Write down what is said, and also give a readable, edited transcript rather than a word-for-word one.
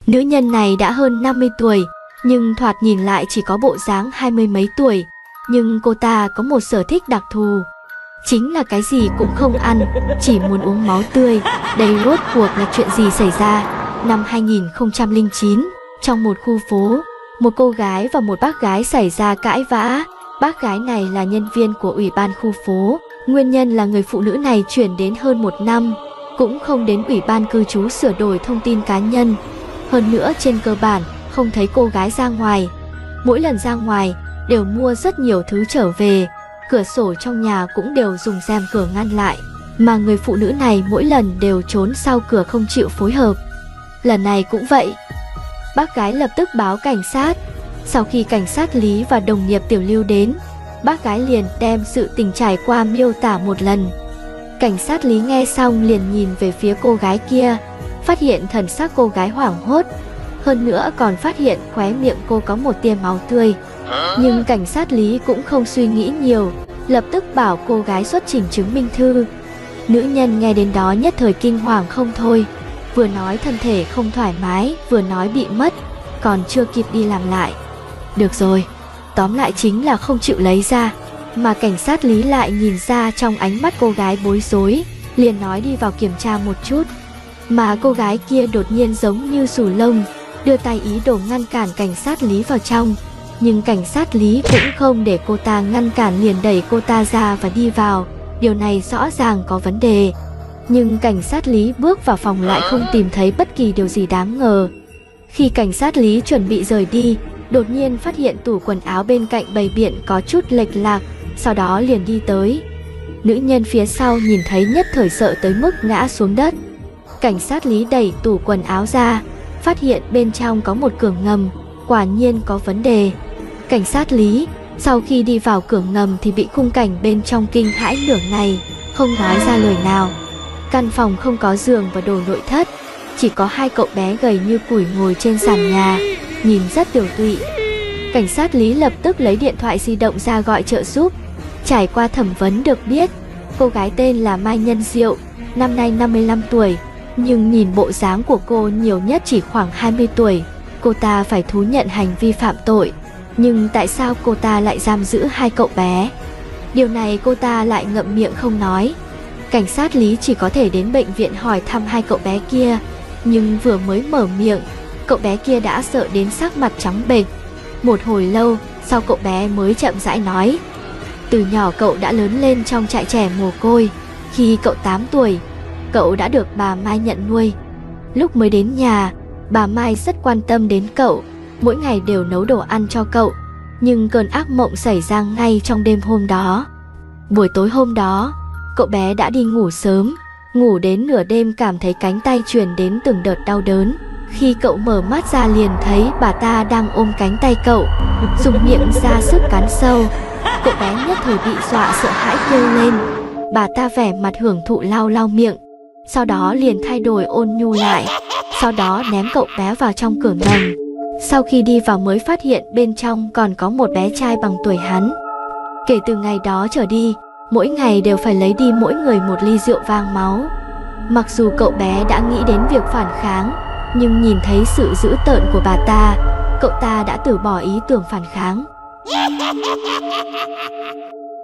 Nữ nhân này đã hơn 50 tuổi, nhưng thoạt nhìn lại chỉ có bộ dáng 20 mấy tuổi. Nhưng cô ta có một sở thích đặc thù, chính là cái gì cũng không ăn, chỉ muốn uống máu tươi. Đây rốt cuộc là chuyện gì xảy ra? Năm 2009, trong một khu phố, một cô gái và một bác gái xảy ra cãi vã. Bác gái này là nhân viên của ủy ban khu phố. Nguyên nhân là người phụ nữ này chuyển đến hơn 1 năm, cũng không đến ủy ban cư trú sửa đổi thông tin cá nhân. Hơn nữa trên cơ bản không thấy cô gái ra ngoài. Mỗi lần ra ngoài đều mua rất nhiều thứ trở về. Cửa sổ trong nhà cũng đều dùng rèm cửa ngăn lại, mà người phụ nữ này mỗi lần đều trốn sau cửa không chịu phối hợp. Lần này cũng vậy. Bác gái lập tức báo cảnh sát. Sau khi cảnh sát Lý và đồng nghiệp Tiểu Lưu đến, bác gái liền đem sự tình trải qua miêu tả một lần. Cảnh sát Lý nghe xong liền nhìn về phía cô gái kia, phát hiện thần sắc cô gái hoảng hốt, hơn nữa còn phát hiện khóe miệng cô có một tia máu tươi. Nhưng cảnh sát Lý cũng không suy nghĩ nhiều, lập tức bảo cô gái xuất trình chứng minh thư. Nữ nhân nghe đến đó nhất thời kinh hoàng không thôi, vừa nói thân thể không thoải mái, vừa nói bị mất, còn chưa kịp đi làm lại. Được rồi, tóm lại chính là không chịu lấy ra. Mà cảnh sát Lý lại nhìn ra trong ánh mắt cô gái bối rối, liền nói đi vào kiểm tra một chút. Mà cô gái kia đột nhiên giống như sù lông, đưa tay ý đồ ngăn cản cảnh sát Lý vào trong. Nhưng cảnh sát Lý cũng không để cô ta ngăn cản, liền đẩy cô ta ra và đi vào. Điều này rõ ràng có vấn đề. Nhưng cảnh sát Lý bước vào phòng lại không tìm thấy bất kỳ điều gì đáng ngờ. Khi cảnh sát Lý chuẩn bị rời đi, đột nhiên phát hiện tủ quần áo bên cạnh bày biện có chút lệch lạc, sau đó liền đi tới. Nữ nhân phía sau nhìn thấy nhất thời sợ tới mức ngã xuống đất. Cảnh sát Lý đẩy tủ quần áo ra, phát hiện bên trong có một cửa ngầm, quả nhiên có vấn đề. Cảnh sát Lý sau khi đi vào cửa ngầm thì bị khung cảnh bên trong kinh hãi nửa ngày, không nói ra lời nào. Căn phòng không có giường và đồ nội thất, chỉ có 2 cậu bé gầy như củi ngồi trên sàn nhà, nhìn rất tiểu tụy. Cảnh sát Lý lập tức lấy điện thoại di động ra gọi trợ giúp. Trải qua thẩm vấn được biết, cô gái tên là Mai Nhân Diệu, năm nay 55 tuổi, nhưng nhìn bộ dáng của cô nhiều nhất chỉ khoảng 20 tuổi. Cô ta phải thú nhận hành vi phạm tội, nhưng tại sao cô ta lại giam giữ 2 cậu bé? Điều này cô ta lại ngậm miệng không nói. Cảnh sát Lý chỉ có thể đến bệnh viện hỏi thăm 2 cậu bé kia, nhưng vừa mới mở miệng, cậu bé kia đã sợ đến sắc mặt trắng bệch. Một hồi lâu sau cậu bé mới chậm rãi nói, từ nhỏ cậu đã lớn lên trong trại trẻ mồ côi. Khi cậu 8 tuổi, cậu đã được bà Mai nhận nuôi. Lúc mới đến nhà, bà Mai rất quan tâm đến cậu, mỗi ngày đều nấu đồ ăn cho cậu. Nhưng cơn ác mộng xảy ra ngay trong đêm hôm đó. Buổi tối hôm đó, cậu bé đã đi ngủ sớm, ngủ đến nửa đêm cảm thấy cánh tay truyền đến từng đợt đau đớn. Khi cậu mở mắt ra liền thấy bà ta đang ôm cánh tay cậu, dùng miệng ra sức cắn sâu. Cậu bé nhất thời bị dọa sợ hãi kêu lên. Bà ta vẻ mặt hưởng thụ lau lau miệng, sau đó liền thay đổi ôn nhu lại, sau đó ném cậu bé vào trong cửa ngầm. Sau khi đi vào mới phát hiện bên trong còn có một bé trai bằng tuổi hắn. Kể từ ngày đó trở đi, mỗi ngày đều phải lấy đi mỗi người một ly rượu vang máu. Mặc dù cậu bé đã nghĩ đến việc phản kháng, nhưng nhìn thấy sự dữ tợn của bà ta, cậu ta đã từ bỏ ý tưởng phản kháng.